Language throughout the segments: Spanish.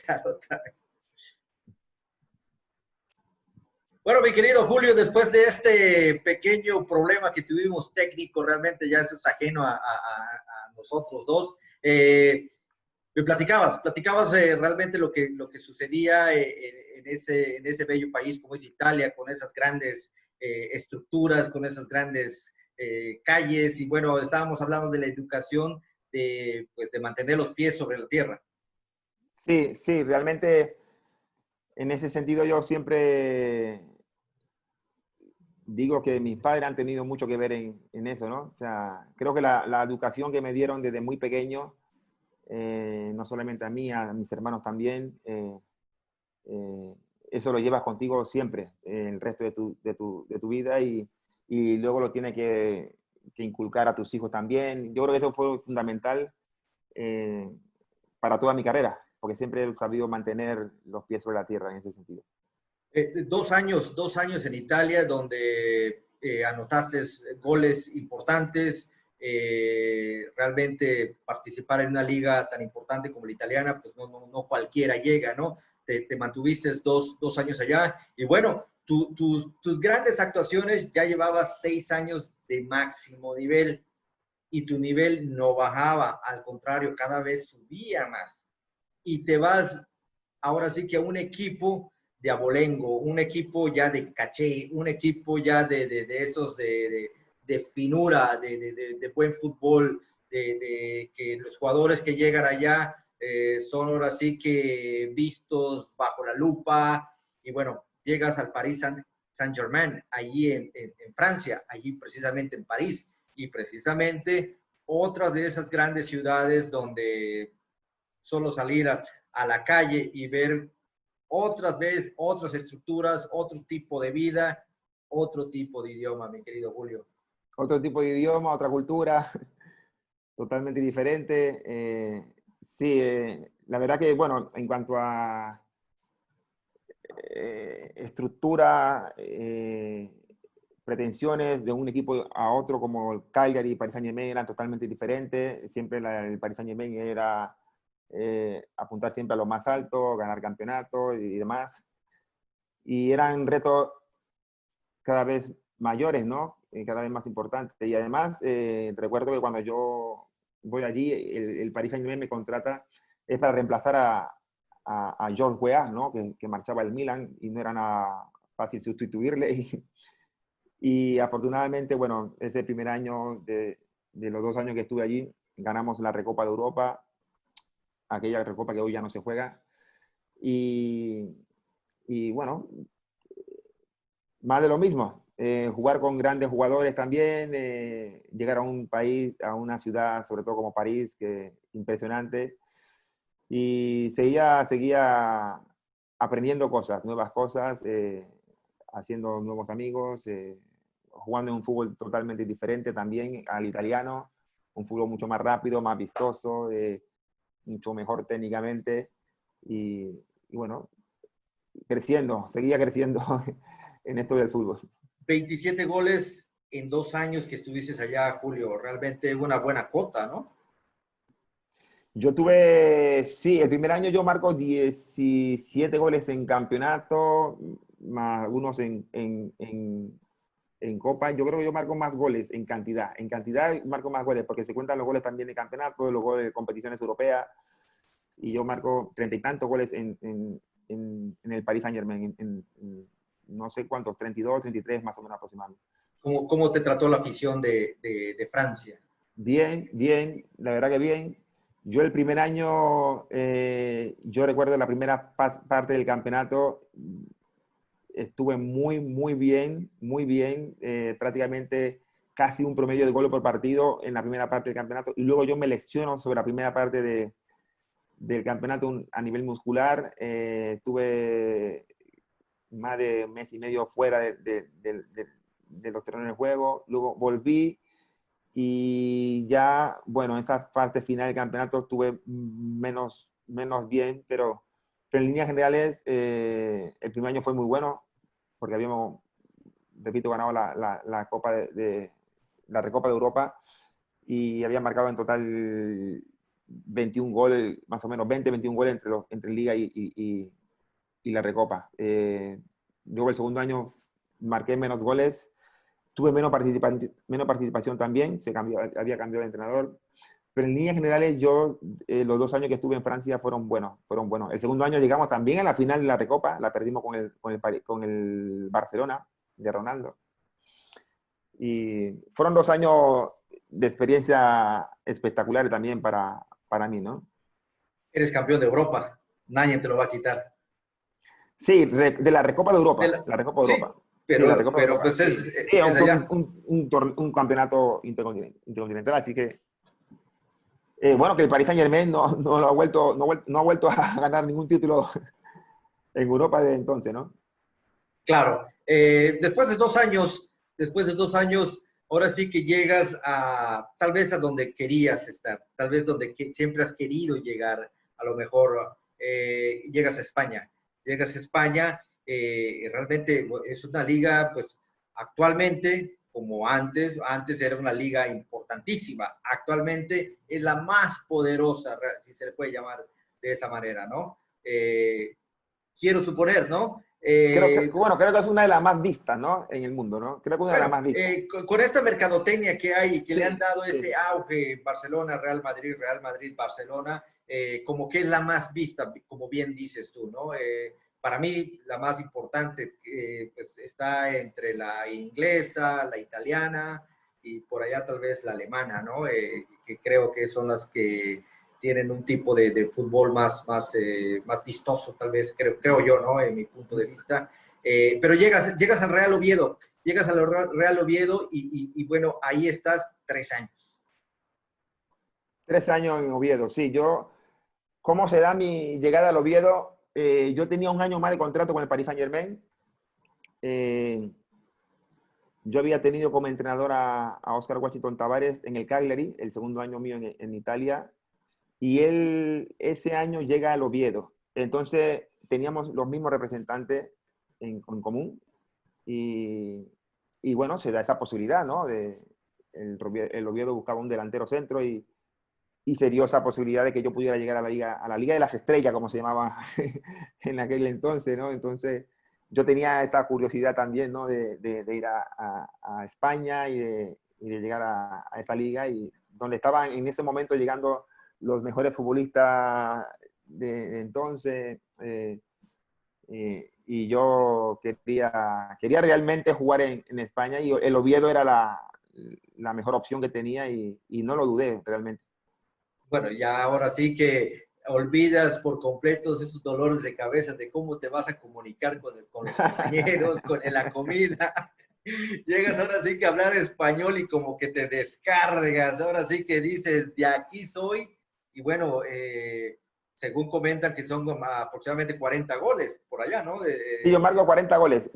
empezar otra vez. Bueno, mi querido Julio, después de este pequeño problema que tuvimos técnico, realmente ya eso es ajeno a nosotros dos. Me platicabas realmente lo que sucedía en ese bello país como es Italia, con esas grandes estructuras, con esas grandes calles, y bueno, estábamos hablando de la educación, pues, de mantener los pies sobre la tierra. Sí, sí, realmente en ese sentido yo siempre digo que mis padres han tenido mucho que ver en eso, ¿no? O sea, creo que la educación que me dieron desde muy pequeño, no solamente a mí, a mis hermanos también, eh, eso lo llevas contigo siempre, el resto de tu vida y luego lo tienes que inculcar a tus hijos también. Yo creo que eso fue fundamental eh, para toda mi carrera, porque siempre he sabido mantener los pies sobre la tierra en ese sentido. 2 años en Italia donde anotaste goles importantes, realmente participar en una liga tan importante como la italiana, pues no cualquiera llega, ¿no? Te mantuviste dos años allá y bueno, tus grandes actuaciones ya llevabas 6 años de máximo nivel y tu nivel no bajaba, al contrario, cada vez subía más. Y te vas ahora sí que a un equipo de abolengo, un equipo ya de caché, un equipo ya de esos de finura, de buen fútbol, que los jugadores que llegan allá son ahora sí que vistos bajo la lupa. Y bueno, llegas al Paris Saint-Germain, allí en Francia, allí precisamente en París, y precisamente otras de esas grandes ciudades donde solo salir a la calle y ver otras veces, otras estructuras, otro tipo de vida, otro tipo de idioma, mi querido Julio. Otro tipo de idioma, otra cultura, totalmente diferente. Sí, la verdad que, bueno, en cuanto a estructura, pretensiones de un equipo a otro como el Cagliari y Paris Saint-Germain eran totalmente diferentes. Siempre el Paris Saint-Germain era apuntar siempre a lo más alto, ganar campeonatos y demás. Y eran retos cada vez mayores, ¿no? Cada vez más importantes. Y además, recuerdo que cuando yo voy allí, el Paris Saint-Germain me contrata, es para reemplazar a Georges Weah, ¿no? Que marchaba del Milan y no era nada fácil sustituirle. Y afortunadamente, bueno, ese primer año de los 2 años que estuve allí, ganamos la Recopa de Europa, aquella Recopa que hoy ya no se juega. Y, y bueno, más de lo mismo. Jugar con grandes jugadores también, llegar a un país, a una ciudad, sobre todo como París, que impresionante. Y seguía aprendiendo cosas, nuevas cosas, haciendo nuevos amigos, jugando en un fútbol totalmente diferente también al italiano, un fútbol mucho más rápido, más vistoso, mucho mejor técnicamente. Y bueno, seguía creciendo en esto del fútbol. 27 goles en 2 años que estuviste allá, Julio. Realmente una buena cota, ¿no? Yo tuve, sí, el primer año yo marco 17 goles en campeonato, más unos en Copa. Yo creo que yo marco más goles en cantidad. En cantidad marco más goles, porque se cuentan los goles también de campeonato, los goles de competiciones europeas. Y yo marco 30 y tantos goles en el Paris Saint-Germain, no sé cuántos, 32, 33 más o menos aproximadamente. ¿Cómo te trató la afición de Francia? Bien, bien, la verdad que bien. Yo el primer año, yo recuerdo la primera parte del campeonato, estuve muy bien, muy bien, prácticamente casi un promedio de gol por partido en la primera parte del campeonato. Y luego yo me lesiono sobre la primera parte del campeonato a nivel muscular. Estuve más de un mes y medio fuera de los terrenos de juego. Luego volví y ya, bueno, en esa parte final del campeonato estuve menos bien, pero en líneas generales el primer año fue muy bueno porque habíamos, repito, ganado la Copa la Recopa de Europa y había marcado en total 21 goles, más o menos 20, 21 goles entre Liga y la Recopa. Luego el segundo año marqué menos goles, tuve menos participación también, había cambiado de entrenador, pero en líneas generales yo, los 2 años que estuve en Francia fueron buenos. El segundo año llegamos también a la final de la Recopa, la perdimos con el Barcelona de Ronaldo. Y fueron 2 años de experiencia espectaculares también para mí, ¿no? Eres campeón de Europa, nadie te lo va a quitar. Sí, de la Recopa de Europa. Sí, Sí, la Recopa de pero Europa. pues Sí, sí, es allá. un campeonato intercontinental, así que bueno, que el Paris Saint-Germain no ha vuelto a ganar ningún título en Europa desde entonces, ¿no? Claro, después de 2 años, ahora sí que llegas tal vez a donde querías estar, tal vez donde siempre has querido llegar, a lo mejor llegas a España, realmente es una liga, pues actualmente, como antes era una liga importantísima, actualmente es la más poderosa, si se le puede llamar de esa manera, ¿no? Quiero suponer, ¿no? Creo que es una de las más vistas, ¿no? En el mundo, ¿no? Creo que una de las Bueno, más vistas. con esta mercadotecnia que hay y que le han Sí, dado sí. ese auge, Barcelona, Real Madrid, Barcelona, como que es la más vista, como bien dices tú, ¿no? Para mí, la más importante pues está entre la inglesa, la italiana y por allá tal vez la alemana, ¿no? Que creo que son las que tienen un tipo de fútbol más vistoso, tal vez, creo yo, ¿no? En mi punto de vista. Pero llegas al Real Oviedo, y bueno, ahí estás 3 años. 3 años en Oviedo, sí. ¿Cómo se da mi llegada al Oviedo? Yo tenía un año más de contrato con el Paris Saint-Germain. Yo había tenido como entrenador a Oscar Washington Tavares en el Cagliari, el segundo año mío en Italia, y él ese año llega al Oviedo. Entonces teníamos los mismos representantes en común y bueno, se da esa posibilidad, ¿no? El Oviedo buscaba un delantero centro y se dio esa posibilidad de que yo pudiera llegar a la Liga de las Estrellas, como se llamaba en aquel entonces, ¿no? Entonces yo tenía esa curiosidad también, ¿no? De ir a España y de llegar a esa liga, y donde estaban en ese momento llegando los mejores futbolistas de entonces, y yo quería realmente jugar en España, y el Oviedo era la mejor opción que tenía, y no lo dudé realmente. Bueno, ya ahora sí que olvidas por completo esos dolores de cabeza de cómo te vas a comunicar con los compañeros, con la comida. Llegas ahora sí que a hablar español y como que te descargas, ahora sí que dices, de aquí soy, y bueno, según comentan que son aproximadamente 40 goles por allá, ¿no? Sí, yo marco 40 goles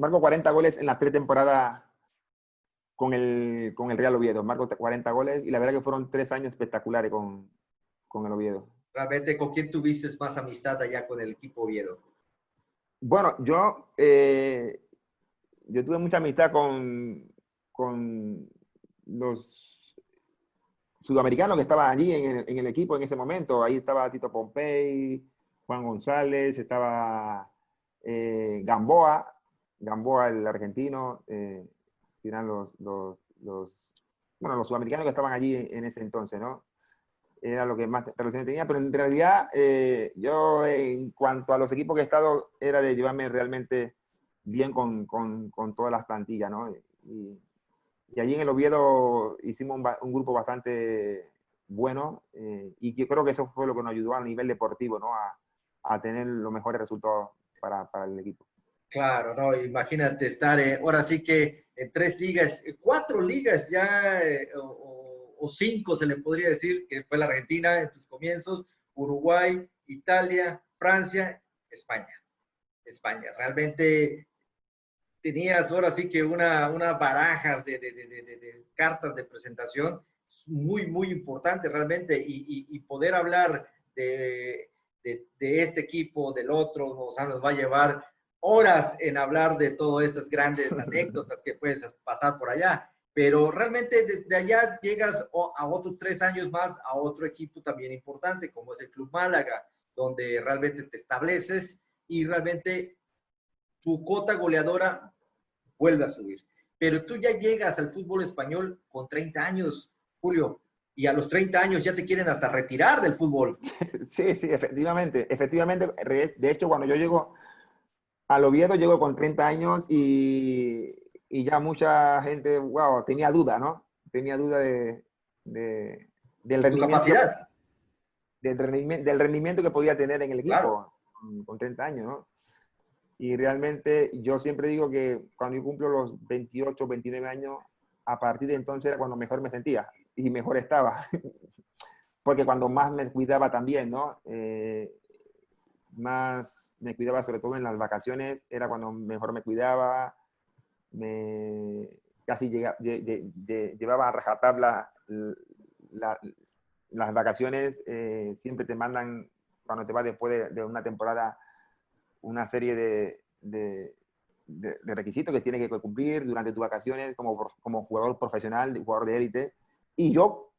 en las 3 temporadas con el Real Oviedo, marco 40 goles, y la verdad que fueron 3 años espectaculares con el Oviedo. Realmente, ¿con quién tuviste más amistad allá con el equipo Oviedo? Bueno, yo tuve mucha amistad con los sudamericanos que estaban allí en el equipo en ese momento. Ahí estaba Tito Pompey, Juan González, estaba Gamboa, el argentino, eran los sudamericanos que estaban allí en ese entonces, ¿no? Era lo que más relaciones tenía, pero en realidad yo en cuanto a los equipos que he estado, era de llevarme realmente bien con todas las plantillas, ¿no? Y allí en el Oviedo hicimos un grupo bastante bueno, y yo creo que eso fue lo que nos ayudó a nivel deportivo, ¿no? A tener los mejores resultados para el equipo. Claro, no, imagínate estar ahora sí que en 3 ligas, 4 ligas ya, o 5 se le podría decir, que fue la Argentina en tus comienzos, Uruguay, Italia, Francia, España. España. Realmente tenías ahora sí que una barajas de cartas de presentación muy importante realmente, y poder hablar de este equipo, del otro, o sea, nos va a llevar horas en hablar de todas estas grandes anécdotas que puedes pasar por allá. pero realmente desde allá llegas a otros 3 años más a otro equipo también importante, como es el Club Málaga, donde realmente te estableces y realmente tu cota goleadora vuelve a subir. Pero tú ya llegas al fútbol español con 30 años, Julio, y a los 30 años ya te quieren hasta retirar del fútbol. Sí, sí, efectivamente. Efectivamente, de hecho, cuando yo llego al Oviedo, llego con 30 años y ya mucha gente, wow, tenía duda, ¿no? Tenía duda de- del Tu rendimiento que, capacidad, del rendimiento que podía tener en el claro. equipo con 30 años, ¿no? Y realmente yo siempre digo que cuando yo cumplo los 28, 29 años, a partir de entonces era cuando mejor me sentía y mejor estaba. Porque cuando más me cuidaba también, ¿no? Más me cuidaba sobre todo en las vacaciones, era cuando mejor me cuidaba, me casi llevaba a rajatabla la, las vacaciones, siempre te mandan, cuando te vas después de una temporada, una serie de requisitos que tienes que cumplir durante tus vacaciones como jugador profesional, jugador de élite. Y yo,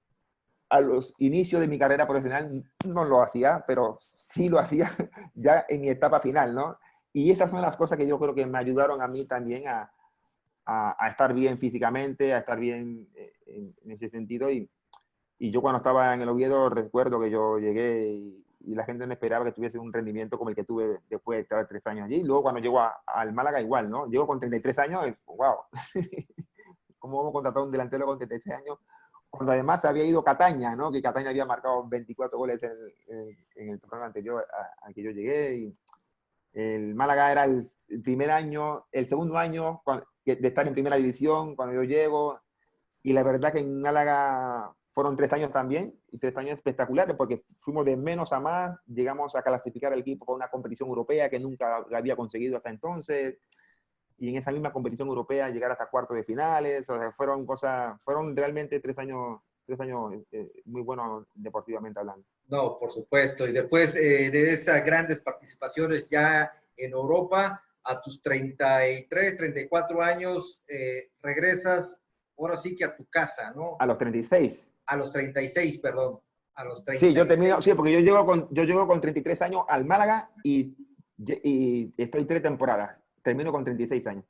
a los inicios de mi carrera profesional, no lo hacía, pero sí lo hacía ya en mi etapa final, ¿no? Y esas son las cosas que yo creo que me ayudaron a mí también a estar bien físicamente, a estar bien en ese sentido. Y yo cuando estaba en el Oviedo recuerdo que yo llegué y la gente no esperaba que tuviese un rendimiento como el que tuve después de estar 3 años allí. Y luego cuando llego al Málaga igual, ¿no? Llego con 33 años, wow. ¿Cómo vamos a contratar un delantero con 33 años? Cuando además había ido Cataña, ¿no? Que Cataña había marcado 24 goles en el torneo anterior al que yo llegué. Y el Málaga era el primer año, el segundo año de estar en primera división cuando yo llego. Y la verdad que en Málaga fueron 3 años también, y 3 años espectaculares, porque fuimos de menos a más, llegamos a clasificar al equipo para una competición europea que nunca había conseguido hasta entonces, y en esa misma competición europea llegar hasta cuartos de finales, o sea, fueron realmente 3 años muy buenos deportivamente hablando. No, por supuesto. Y después de esas grandes participaciones ya en Europa, a tus 33, 34 años, regresas ahora sí que a tu casa, ¿no? A los 36. A los 36, perdón. A los Sí, treinta yo y termino, seis. sí, porque yo llego con 33 años al Málaga y estoy 3 temporadas. Termino con 36 años.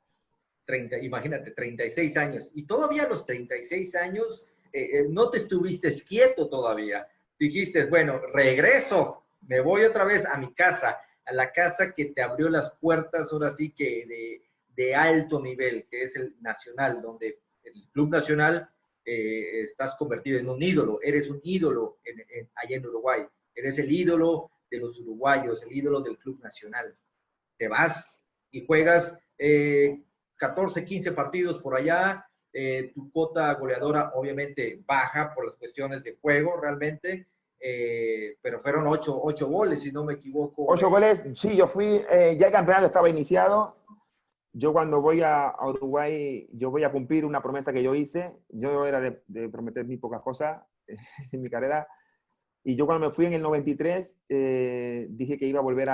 30, imagínate, 36 años. Y todavía a los 36 años no te estuviste quieto todavía. Dijiste, bueno, regreso, me voy otra vez a mi casa, a la casa que te abrió las puertas, ahora sí que de alto nivel, que es el Nacional, donde el Club Nacional estás convertido en un ídolo, eres un ídolo allá en Uruguay, eres el ídolo de los uruguayos, el ídolo del Club Nacional. Te vas y juegas 14, 15 partidos por allá, tu cuota goleadora obviamente baja por las cuestiones de juego realmente, pero fueron 8 goles, si no me equivoco. 8 goles, sí, yo fui, ya el campeonato estaba iniciado. Yo cuando voy a Uruguay, yo voy a cumplir una promesa que yo hice. Yo era de prometer muy pocas cosas en mi carrera. Y yo cuando me fui en el 93, dije que iba a volver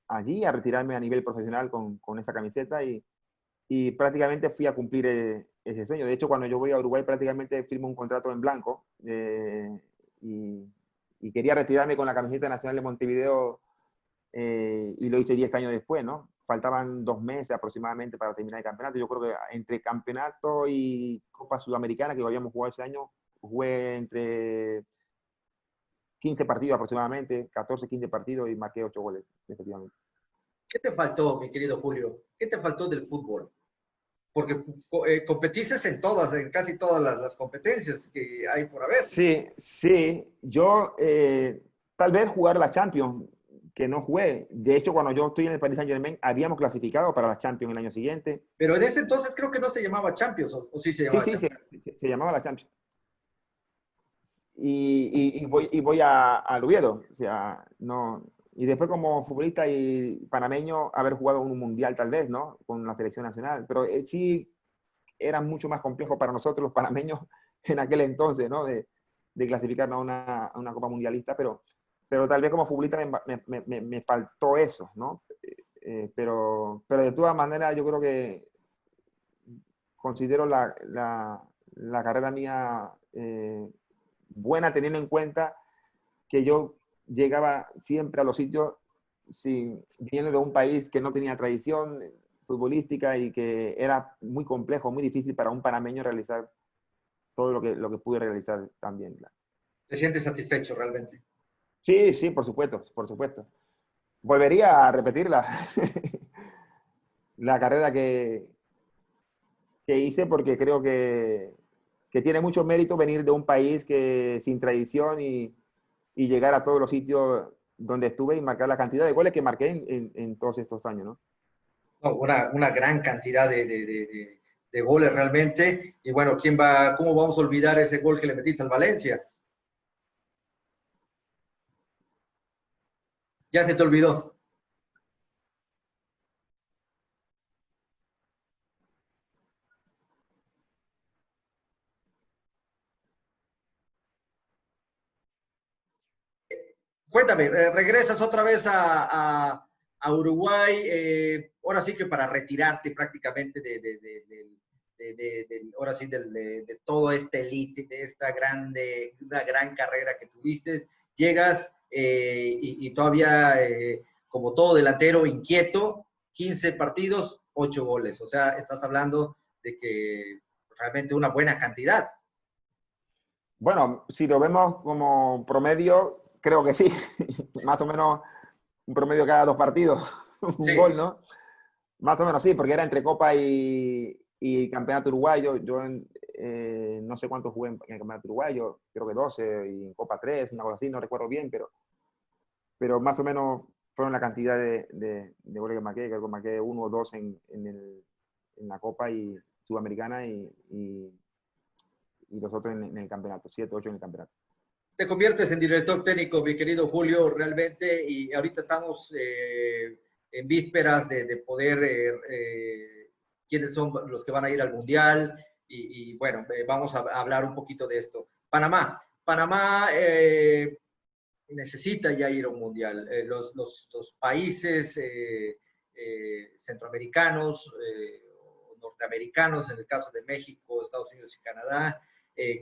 allí, a retirarme a nivel profesional con esa camiseta y prácticamente fui a cumplir ese sueño. De hecho, cuando yo voy a Uruguay prácticamente firmo un contrato en blanco y, y quería retirarme con la camiseta nacional de Montevideo y lo hice 10 años después, ¿no? Faltaban 2 meses aproximadamente para terminar el campeonato. Yo creo que entre campeonato y Copa Sudamericana que habíamos jugado ese año, jugué entre 15 partidos aproximadamente, 14, 15 partidos y marqué 8 goles, efectivamente. ¿Qué te faltó, mi querido Julio? ¿Qué te faltó del fútbol? Porque competiste en todas, en casi todas las competencias que hay por haber. Sí, sí. Yo tal vez jugar la Champions, que no jugué. De hecho, cuando yo estoy en el Paris Saint-Germain, habíamos clasificado para la Champions el año siguiente. Pero en ese entonces creo que no se llamaba Champions, o sí se Sí, llamaba sí, Champions. se llamaba la Champions. Y voy al Oviedo. O sea, no. Y después como futbolista y panameño, haber jugado un mundial tal vez, ¿no? Con la selección nacional. Pero sí era mucho más complejo para nosotros los panameños en aquel entonces, ¿no? De clasificar a una Copa Mundialista, pero tal vez como futbolista me faltó eso, ¿no? Pero de todas maneras yo creo que considero la carrera mía buena, teniendo en cuenta que yo llegaba siempre a los sitios viniendo de un país que no tenía tradición futbolística y que era muy complejo, muy difícil para un panameño realizar todo lo que pude realizar también. ¿Te sientes satisfecho realmente? Sí, sí, por supuesto, por supuesto. Volvería a repetir la carrera que hice porque creo que tiene mucho mérito venir de un país que sin tradición y llegar a todos los sitios donde estuve y marcar la cantidad de goles que marqué en todos estos años, ¿no? No, una gran cantidad de goles realmente. Y bueno, ¿cómo vamos a olvidar ese gol que le metiste al Valencia? Ya se te olvidó. Cuéntame, regresas otra vez a Uruguay, ahora sí que para retirarte prácticamente ahora sí, de todo este elite, de esta una gran carrera que tuviste, llegas y todavía como todo delantero inquieto, 15 partidos, 8 goles, o sea, estás hablando de que realmente una buena cantidad. Bueno, si lo vemos como promedio, creo que sí. Más o menos un promedio cada 2 partidos, un gol, Sí, ¿no? Más o menos sí, porque era entre Copa y Campeonato Uruguayo. Yo no sé cuántos jugué en el Campeonato Uruguayo, creo que 12, y en Copa 3, una cosa así, no recuerdo bien, pero más o menos fueron la cantidad de goles que marqué. Creo que marqué 1 o 2 en la Copa y Sudamericana y los otros en el campeonato, 7, 8 en el campeonato. te conviertes en director técnico, mi querido Julio, realmente, y ahorita estamos en vísperas de poder, quiénes son los que van a ir al Mundial, y bueno, vamos a hablar un poquito de esto. Panamá necesita ya ir a un Mundial. Los países centroamericanos, norteamericanos, en el caso de México, Estados Unidos y Canadá,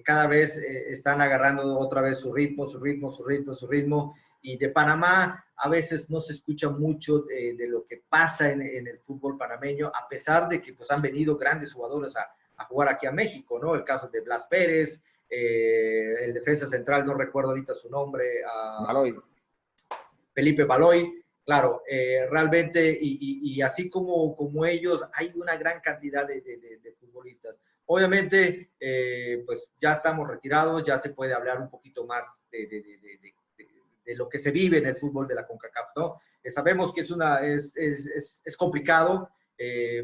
cada vez están agarrando otra vez su ritmo, su ritmo, su ritmo, su ritmo. Y de Panamá a veces no se escucha mucho de lo que pasa en el fútbol panameño, a pesar de que pues, han venido grandes jugadores a jugar aquí a México, ¿no? El caso de Blas Pérez, el defensa central, no recuerdo ahorita su nombre, Baloy. Felipe Baloy. Claro, realmente, y así como ellos, hay una gran cantidad de futbolistas. Obviamente, pues ya estamos retirados, ya se puede hablar un poquito más de lo que se vive en el fútbol de la CONCACAF, ¿no? Sabemos que es complicado,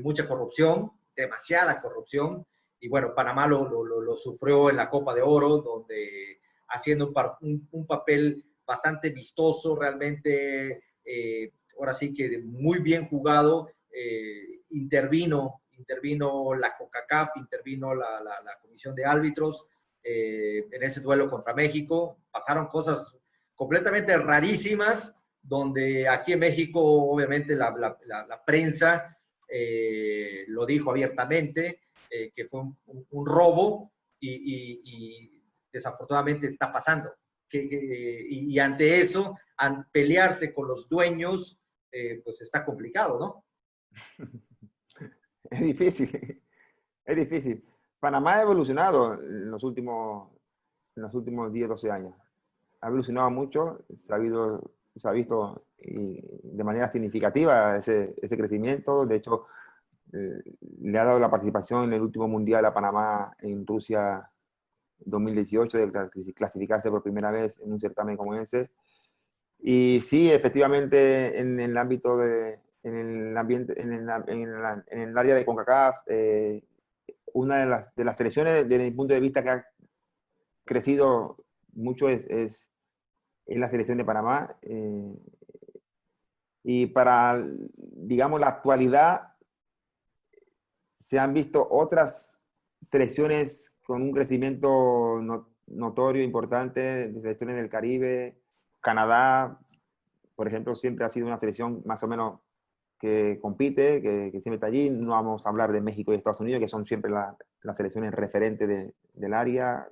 mucha corrupción, demasiada corrupción, y bueno, Panamá lo sufrió en la Copa de Oro, donde haciendo un papel bastante vistoso, realmente, ahora sí que muy bien jugado, intervino la CONCACAF, intervino la Comisión de Árbitros en ese duelo contra México. Pasaron cosas completamente rarísimas, donde aquí en México, obviamente, la prensa lo dijo abiertamente, que fue un robo y desafortunadamente está pasando. Y ante eso, pelearse con los dueños, pues está complicado, ¿no? Es difícil, es difícil. Panamá ha evolucionado en los últimos 10, 12 años. Ha evolucionado mucho, se ha visto de manera significativa ese crecimiento. De hecho, le ha dado la participación en el último mundial a Panamá en Rusia 2018, de clasificarse por primera vez en un certamen como ese. Y sí, efectivamente, en el ámbito en el ambiente, en el área de CONCACAF, una de las selecciones, desde mi punto de vista, que ha crecido mucho es la selección de Panamá. Y para, digamos, la actualidad, se han visto otras selecciones con un crecimiento notorio, importante, selecciones del Caribe. Canadá, por ejemplo, siempre ha sido una selección más o menos que compite, que siempre está allí. No vamos a hablar de México y Estados Unidos, que son siempre las selecciones referentes del área.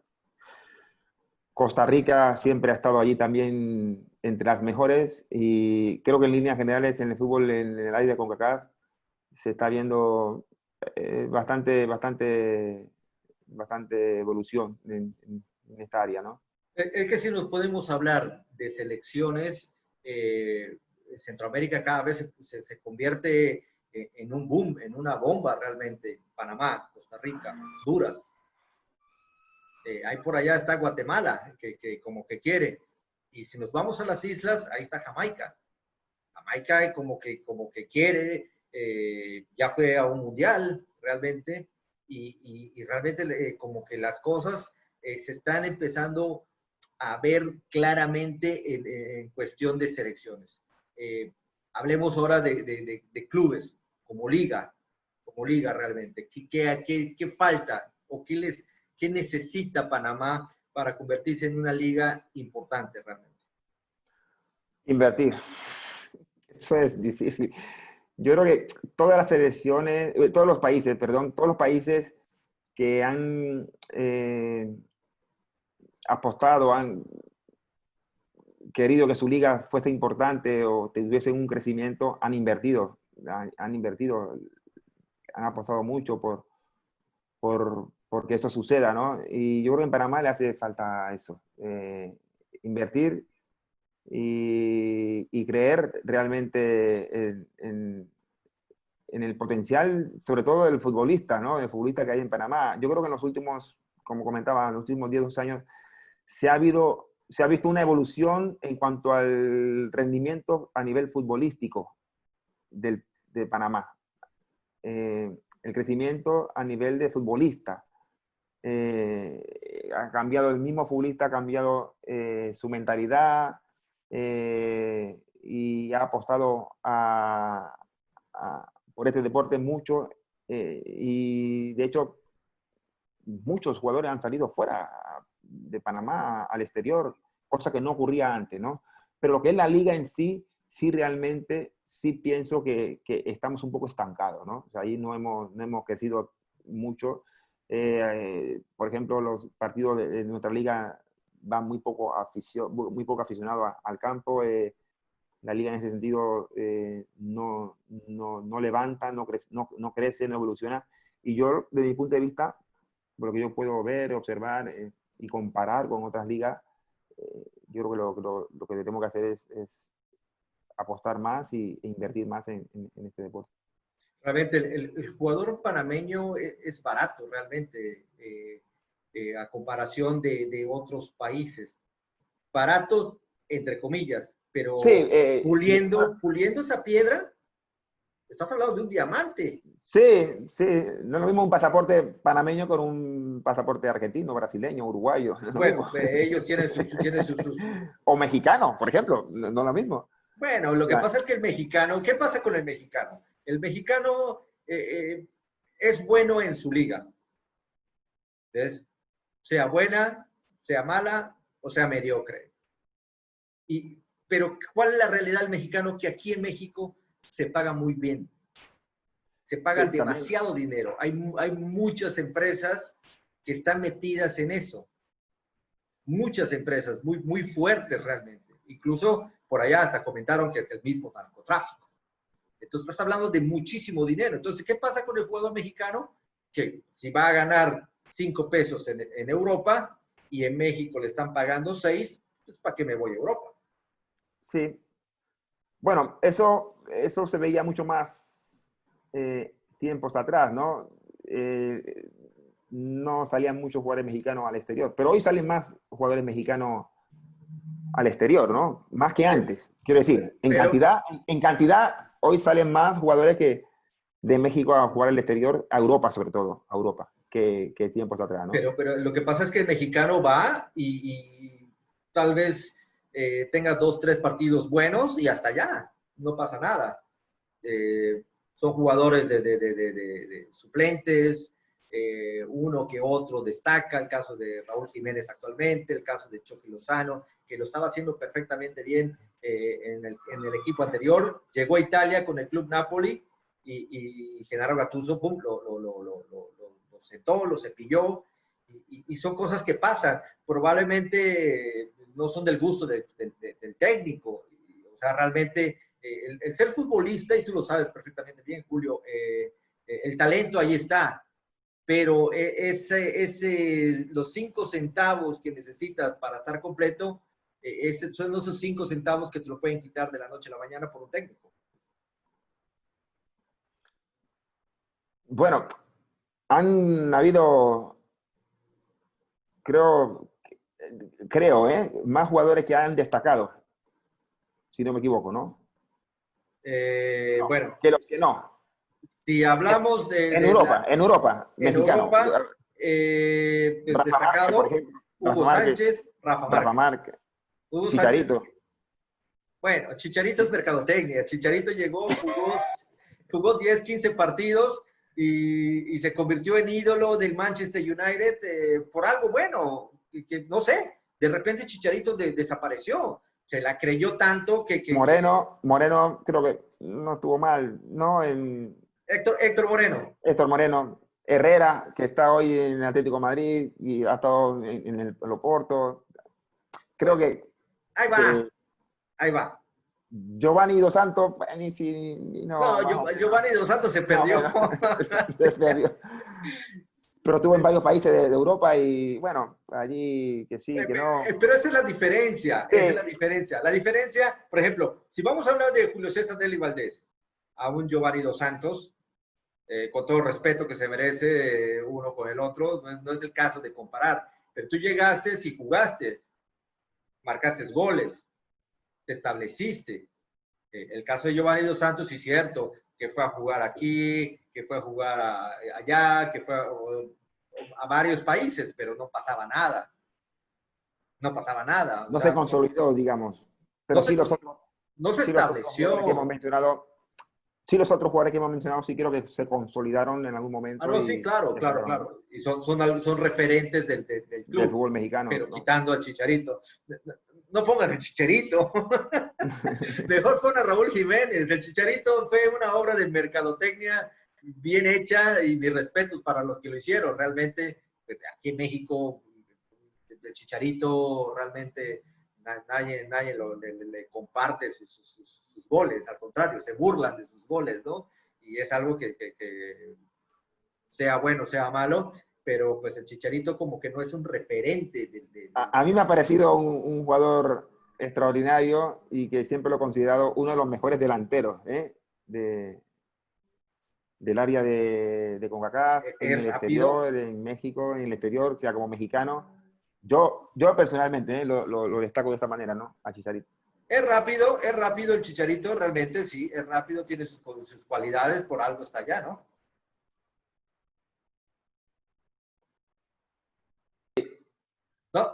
Costa Rica siempre ha estado allí también entre las mejores y creo que en líneas generales en el fútbol, en el área de CONCACAF, se está viendo bastante evolución en esta área, ¿no? Es que si nos podemos hablar de selecciones, Centroamérica cada vez se convierte en un boom, en una bomba realmente. Panamá, Costa Rica, Honduras. Ahí por allá está Guatemala, que como que quiere. Y si nos vamos a las islas, ahí está Jamaica. Jamaica como que quiere, ya fue a un mundial realmente, y realmente como que las cosas se están empezando a ver claramente en cuestión de selecciones. Hablemos ahora de clubes, como liga realmente. ¿Qué falta o qué necesita Panamá para convertirse en una liga importante realmente? Invertir. Eso es difícil. Yo creo que todas las selecciones, todos los países que han apostado, han querido que su liga fuese importante o tuviese un crecimiento, han invertido, han apostado mucho por que eso suceda, ¿no? Y yo creo que en Panamá le hace falta eso, invertir y creer realmente en el potencial, sobre todo del futbolista, ¿no? El futbolista que hay en Panamá. Yo creo que en los últimos, como comentaba, en los últimos 10, 12 años, se ha visto una evolución en cuanto al rendimiento a nivel futbolístico de Panamá. El crecimiento a nivel de futbolista. Ha cambiado el mismo futbolista, ha cambiado su mentalidad y ha apostado por este deporte mucho. Y de hecho, muchos jugadores han salido fuera de Panamá al exterior, cosa que no ocurría antes, ¿no? Pero lo que es la liga en sí, sí realmente, sí pienso que estamos un poco estancados, ¿no? O sea, ahí no hemos crecido mucho. Por ejemplo, los partidos de nuestra liga van muy poco aficionado al campo. La liga en ese sentido no levanta, no crece, no evoluciona. Y yo, desde mi punto de vista, por lo que yo puedo ver, observar y comparar con otras ligas, yo creo que lo que tenemos que hacer es apostar más e invertir más en este deporte. Realmente el jugador panameño es barato realmente a comparación de otros países. Barato, entre comillas, pero Sí, puliendo esa piedra, estás hablando de un diamante. sí, no es lo mismo un pasaporte panameño con un pasaporte argentino, brasileño, uruguayo, no es lo Bueno, mismo. ellos tienen O mexicano, por ejemplo, no es lo mismo. Bueno, lo que pasa es que el mexicano, ¿qué pasa con el mexicano? El mexicano es bueno en su liga. ¿Ves? Sea buena, sea mala o sea mediocre. Pero ¿cuál es la realidad del mexicano? Que aquí en México se paga muy bien. Se paga Sí, también. demasiado dinero. Hay muchas empresas que están metidas en eso. Muchas empresas muy, muy fuertes realmente. Incluso por allá hasta comentaron que es el mismo narcotráfico. Entonces estás hablando de muchísimo dinero. Entonces, ¿qué pasa con el jugador mexicano? Que si va a ganar 5 pesos en Europa y en México le están pagando 6, pues ¿para qué me voy a Europa? Sí. Bueno, eso se veía mucho más tiempos atrás, ¿no? No salían muchos jugadores mexicanos al exterior, pero hoy salen más jugadores mexicanos al exterior, ¿no? Más que antes, quiero decir, en cantidad hoy salen más jugadores que de México a jugar al exterior, a Europa sobre todo, a Europa, que tiempos atrás, ¿no? Pero lo que pasa es que el mexicano va y tal vez tenga 2, 3 partidos buenos y hasta allá, no pasa nada. Son jugadores de suplentes, uno que otro destaca, el caso de Raúl Jiménez actualmente, el caso de Chucky Lozano, que lo estaba haciendo perfectamente bien en el equipo anterior, llegó a Italia con el Club Napoli y Gennaro Gattuso, pum, lo sentó, lo cepilló, y son cosas que pasan. Probablemente no son del gusto del técnico. O sea, realmente el ser futbolista, y tú lo sabes perfectamente bien, Julio, el talento ahí está, pero los 5 centavos que necesitas para estar completo, son esos 5 centavos que te lo pueden quitar de la noche a la mañana por un técnico. Bueno, han habido, creo, más jugadores que han destacado, si no me equivoco, ¿no? No, Bueno, que los que no. si hablamos En Europa, en mexicano. Europa, pues Rafa Márquez, por destacado, ejemplo. Hugo Rafa Márquez, Sánchez, Rafa Márquez. Hugo Sánchez, Chicharito. bueno, Chicharito es mercadotecnia. Chicharito llegó, jugó 10, 15 partidos y se convirtió en ídolo del Manchester United por algo bueno, que no sé, de repente Chicharito desapareció. Se la creyó tanto que Moreno creo que no estuvo mal, ¿no? Héctor Moreno. Héctor Moreno. Herrera, que está hoy en Atlético de Madrid y ha estado en el Oporto. Creo que... Ahí va. Giovanni Dos Santos, no, Giovanni Dos Santos se perdió. Se perdió. Pero estuvo en varios países de Europa y bueno, allí que sí, que no. Pero esa es la diferencia, Sí. esa es la diferencia. La diferencia, por ejemplo, si vamos a hablar de Julio César Nelly Valdés, a un Giovanni Dos Santos, con todo respeto que se merece uno con el otro, no es el caso de comparar, pero tú llegaste y jugaste, marcaste goles, te estableciste. El caso de Giovanni Dos Santos, sí es cierto, que fue a jugar aquí, que fue a jugar allá, que fue a varios países, pero no pasaba nada. No pasaba nada. No se consolidó, digamos. Pero sí los otros. No se estableció. Los otros jugadores que hemos mencionado, sí creo que se consolidaron en algún momento. No, sí, claro. Y son referentes del club. Del fútbol mexicano. Pero ¿no? Quitando al Chicharito. No pongas el Chicharito. Mejor pon a Raúl Jiménez. El Chicharito fue una obra de mercadotecnia bien hecha y mis respetos para los que lo hicieron. Realmente, pues, aquí en México, el Chicharito realmente nadie le comparte sus goles. Al contrario, se burlan de sus goles, ¿no? Y es algo que sea bueno, sea malo, pero pues el Chicharito como que no es un referente. A mí me ha parecido un jugador extraordinario y que siempre lo he considerado uno de los mejores delanteros del área de CONCACAF, en el exterior, en México, en el exterior, o sea, como mexicano. Yo personalmente lo destaco de esta manera, ¿no? A Chicharito. Es rápido el Chicharito, realmente sí, es rápido, tiene sus cualidades, por algo está allá, ¿no?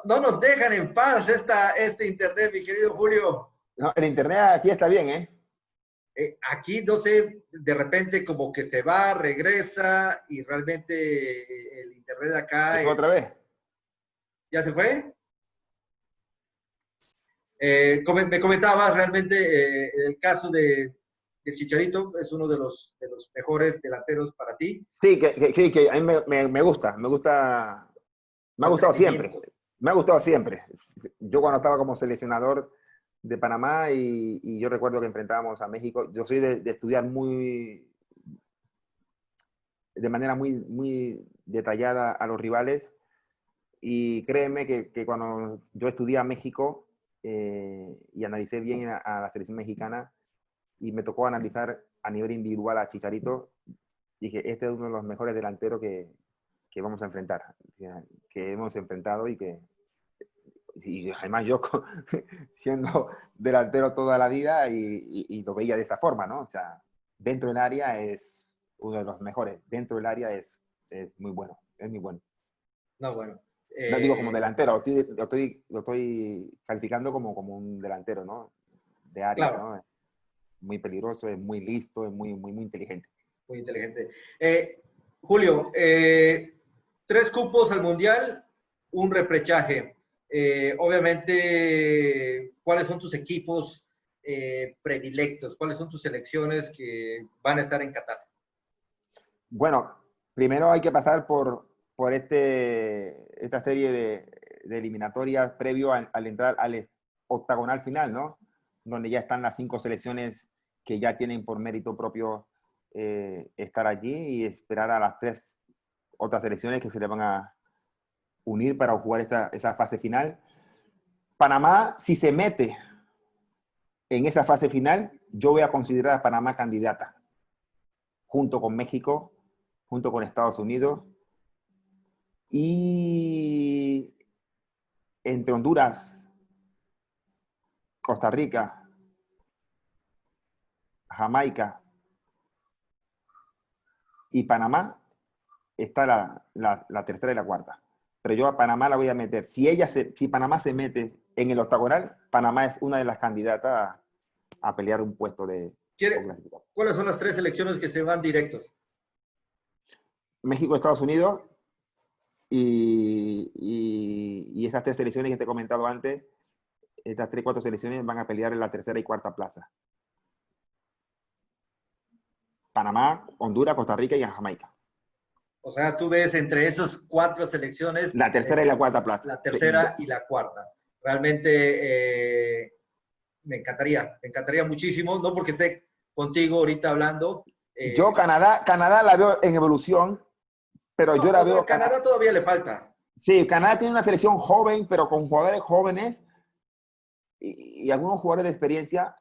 No nos dejan en paz este internet, mi querido Julio. No, el internet aquí está bien, ¿eh? Aquí, no sé, de repente como que se va, regresa y realmente el internet de acá... ¿Se fue otra vez? ¿Ya se fue? Me comentabas realmente el caso de Chicharito, es uno de los mejores delanteros para ti. Sí, que a mí me gusta. Me ha gustado siempre. Me ha gustado siempre. Yo cuando estaba como seleccionador de Panamá y yo recuerdo que enfrentábamos a México, yo soy de estudiar de manera muy detallada a los rivales y créeme que cuando yo estudié a México y analicé bien a la selección mexicana y me tocó analizar a nivel individual a Chicharito, dije, este es uno de los mejores delanteros que vamos a enfrentar, que hemos enfrentado y además yo siendo delantero toda la vida y lo veía de esa forma, ¿no? O sea, dentro del área es uno de los mejores, dentro del área es muy bueno, es muy bueno. No, bueno. No digo como delantero, lo estoy calificando como un delantero, ¿no? De área, claro. ¿No? Muy peligroso, es muy listo, es muy inteligente. Muy inteligente. Julio, 3 cupos al Mundial, un repechaje. Obviamente, ¿cuáles son tus equipos predilectos? ¿Cuáles son tus selecciones que van a estar en Qatar? Bueno, primero hay que pasar por esta serie de eliminatorias previo al entrar al octagonal final, ¿no? Donde ya están las 5 selecciones que ya tienen por mérito propio estar allí y esperar a las 3 otras selecciones que se le van a unir para jugar esa fase final. Panamá, si se mete en esa fase final, yo voy a considerar a Panamá candidata, junto con México, junto con Estados Unidos, y entre Honduras, Costa Rica, Jamaica y Panamá, está la tercera y la cuarta. Pero yo a Panamá la voy a meter. Si Panamá se mete en el octagonal, Panamá es una de las candidatas a pelear un puesto de clasificación. ¿Cuáles son las 3 selecciones que se van directos? México, Estados Unidos y esas 3 selecciones que te he comentado antes, estas 3, 4 selecciones van a pelear en la tercera y cuarta plaza. Panamá, Honduras, Costa Rica y Jamaica. O sea, tú ves entre esas 4 selecciones... La tercera y la cuarta plaza. La tercera y la cuarta. Realmente me encantaría muchísimo, no porque esté contigo ahorita hablando. Yo Canadá la veo en evolución, pero yo la veo... Canadá todavía le falta. Sí, Canadá tiene una selección joven, pero con jugadores jóvenes y algunos jugadores de experiencia,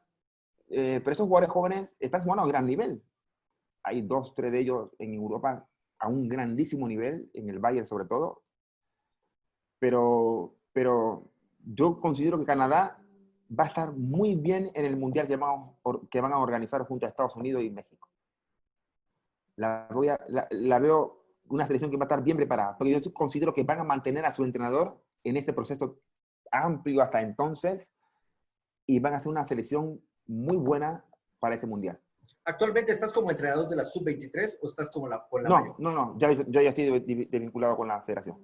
pero esos jugadores jóvenes están jugando a gran nivel. Hay 2, 3 de ellos en Europa a un grandísimo nivel, en el Bayern sobre todo. Pero yo considero que Canadá va a estar muy bien en el Mundial que van a organizar junto a Estados Unidos y México. La veo una selección que va a estar bien preparada, porque yo considero que van a mantener a su entrenador en este proceso amplio hasta entonces y van a ser una selección muy buena para ese Mundial. ¿Actualmente estás como entrenador de la Sub-23 o estás como con la mayor? No, yo ya estoy desvinculado con la federación.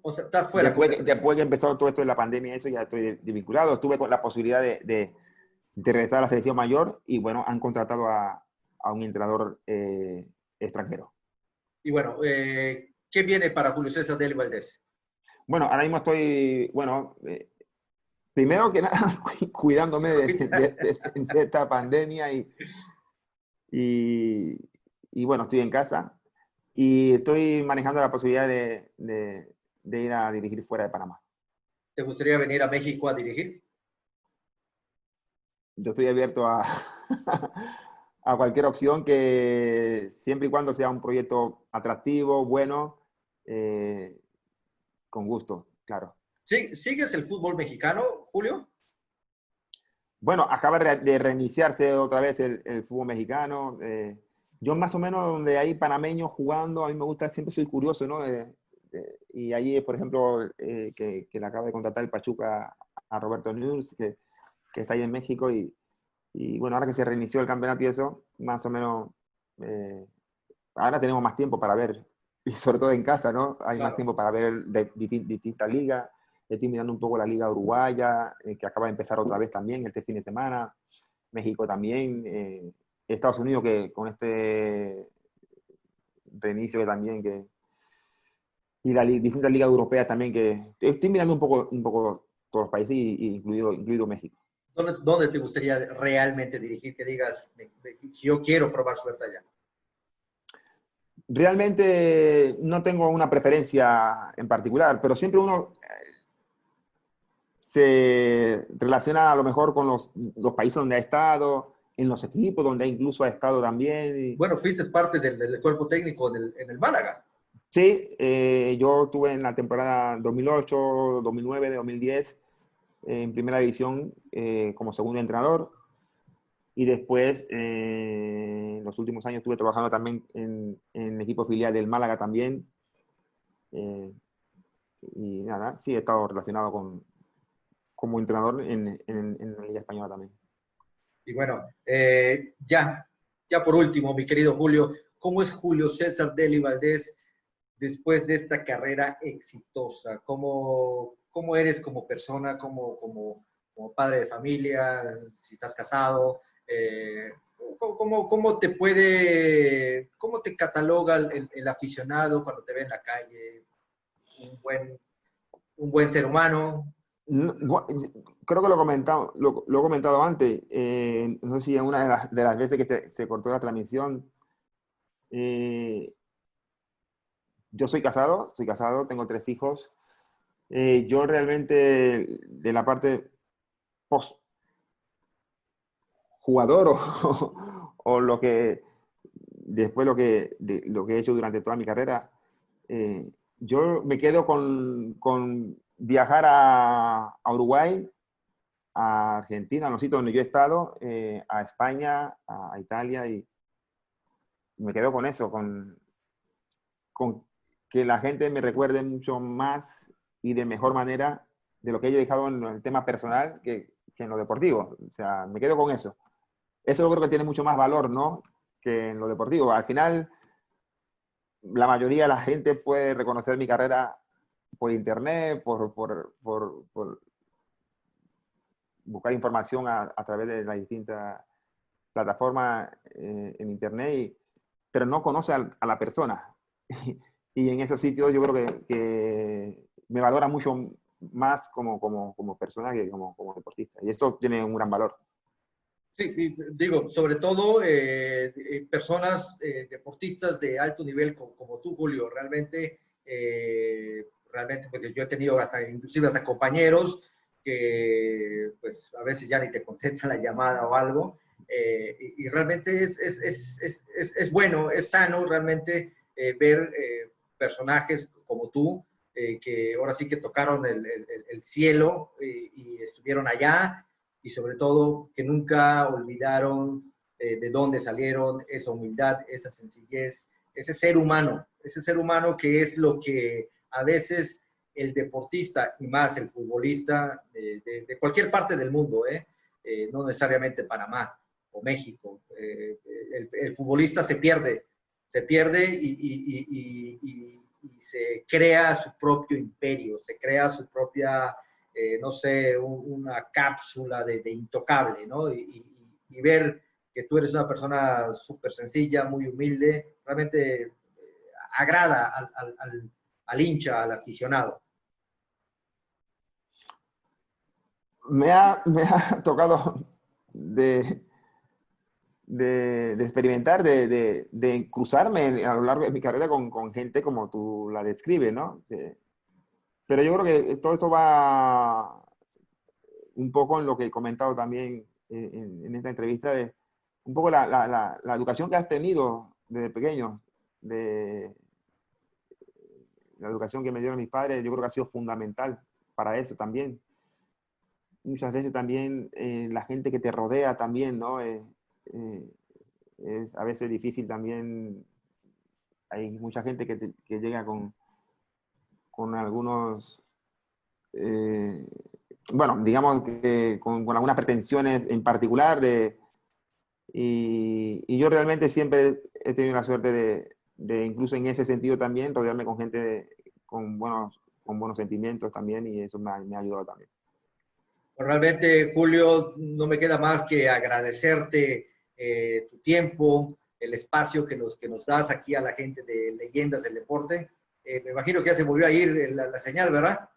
O sea, estás fuera. Después que empezó todo esto de la pandemia, eso ya estoy desvinculado. Estuve con la posibilidad de regresar a la selección mayor y bueno, han contratado a un entrenador extranjero. Y bueno, ¿qué viene para Julio César Dely Valdés? Bueno, ahora mismo estoy, primero que nada, cuidándome de esta pandemia y bueno, estoy en casa y estoy manejando la posibilidad de ir a dirigir fuera de Panamá. ¿Te gustaría venir a México a dirigir? Yo estoy abierto a cualquier opción que siempre y cuando sea un proyecto atractivo, bueno, con gusto, claro. ¿Sí? ¿Sigues el fútbol mexicano, Julio? Bueno, acaba de reiniciarse otra vez el fútbol mexicano. Yo más o menos donde hay panameños jugando, a mí me gusta, siempre soy curioso, ¿no? Y allí, por ejemplo, que le acaba de contratar el Pachuca a Roberto News, que está ahí en México y bueno, ahora que se reinició el campeonato y eso, más o menos, ahora tenemos más tiempo para ver, y sobre todo en casa, ¿no? Hay más tiempo para ver distintas ligas. Estoy mirando un poco la liga uruguaya, que acaba de empezar otra vez también este fin de semana. México también. Estados Unidos, que con este reinicio también, y las distintas ligas europeas también, que estoy mirando un poco todos los países, incluido México. ¿Dónde te gustaría realmente dirigir? Que digas, yo quiero probar suerte allá. Realmente no tengo una preferencia en particular, pero siempre uno se relaciona a lo mejor con los países donde ha estado, en los equipos donde incluso ha estado también. Bueno, fuiste parte del cuerpo técnico en el Málaga. Sí, yo estuve en la temporada 2008, 2009, 2010 en primera división como segundo entrenador y después en los últimos años estuve trabajando también en el equipo filial del Málaga también y nada, sí he estado relacionado como entrenador en la Liga Española también. Y bueno, ya por último, mi querido Julio, ¿cómo es Julio César Dely Valdés después de esta carrera exitosa? ¿Cómo eres como persona, como como padre de familia, si estás casado, ¿cómo cómo te cataloga el aficionado cuando te ve en la calle? Un buen ser humano. Creo que lo he comentado antes. No sé si en una de las veces que se cortó la transmisión. Yo soy casado, tengo 3 hijos. Yo realmente, de la parte post jugador o lo que después lo que he hecho durante toda mi carrera, yo me quedo con viajar a Uruguay, a Argentina, a los sitios donde yo he estado, a España, a Italia, y me quedo con eso, con que la gente me recuerde mucho más y de mejor manera de lo que yo he dejado en el tema personal que en lo deportivo. O sea, me quedo con eso. Eso yo creo que tiene mucho más valor, ¿no?, que en lo deportivo. Al final, la mayoría de la gente puede reconocer mi carrera por internet, por buscar información a través de las distintas plataformas en internet, pero no conoce a la persona. Y en esos sitios yo creo que me valora mucho más como persona que como deportista. Y esto tiene un gran valor. Sí, digo, sobre todo personas, deportistas de alto nivel como tú, Julio, realmente pues yo he tenido inclusive hasta compañeros que pues a veces ya ni te contestan la llamada o algo, y realmente es bueno, es sano realmente ver personajes como tú, que ahora sí que tocaron el cielo y estuvieron allá, y sobre todo que nunca olvidaron de dónde salieron, esa humildad, esa sencillez, ese ser humano que es lo que a veces el deportista y más el futbolista de cualquier parte del mundo, no necesariamente Panamá o México, el futbolista se pierde y se crea su propio imperio, se crea su propia no sé, una cápsula de intocable, ¿no? Y ver que tú eres una persona súper sencilla, muy humilde, realmente agrada al hincha, al aficionado. Me ha tocado de experimentar, de cruzarme a lo largo de mi carrera con gente como tú la describes, ¿no? Pero yo creo que todo esto va un poco en lo que he comentado también en esta entrevista, de un poco la educación que has tenido desde pequeño, de la educación que me dieron mis padres. Yo creo que ha sido fundamental para eso también. Muchas veces también la gente que te rodea también, ¿no? Es a veces difícil también. Hay mucha gente que llega con algunos, bueno, digamos que con algunas pretensiones en particular, y yo realmente siempre he tenido la suerte de incluso en ese sentido también, rodearme con gente con buenos sentimientos también, y eso me ha ayudado también. Realmente, Julio, no me queda más que agradecerte tu tiempo, el espacio que nos das aquí a la gente de Leyendas del Deporte. Me imagino que ya se volvió a ir la señal, ¿verdad?